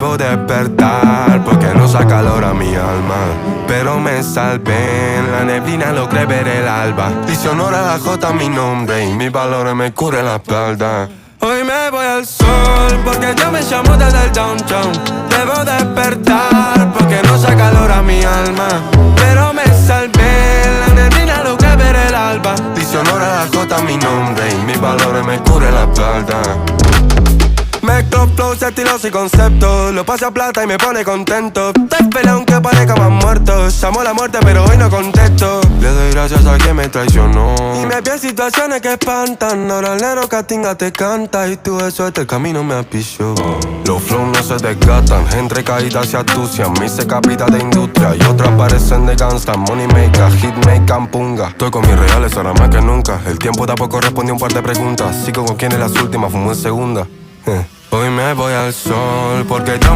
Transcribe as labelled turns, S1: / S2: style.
S1: puedo despertar porque no saca calor a mi alma. Pero me salvé, en la neblina logré ver el alba. Dice honor a la J mi nombre y mis valores me cubre la espalda. Hoy me voy al sol porque yo me llamo desde el downtown. Debo despertar porque no saca calor a mi alma. Pero me salvé, en la neblina logré ver el alba. Dice honor a la J mi nombre y mis valores me cubre la espalda. Mezclo flows, estilos y conceptos. Lo paso a plata y me pone contento. Estoy feliz aunque parezca más muerto. Llamo a la muerte pero hoy no contesto. Le doy gracias a quien me traicionó. Y me vi en situaciones que espantan. Ahora el negro Catinga te canta. Y tú eso este camino me apició. Los flows no se desgastan. Entre caídas se astucian. Me hice capita de industria. Y otras parecen de gangsta. Money maker, hit maker, punga. Estoy con mis reales ahora más que nunca. El tiempo tampoco respondió un par de preguntas. Sigo con quien es las últimas, fumo en segunda. Hoy me voy al sol porque yo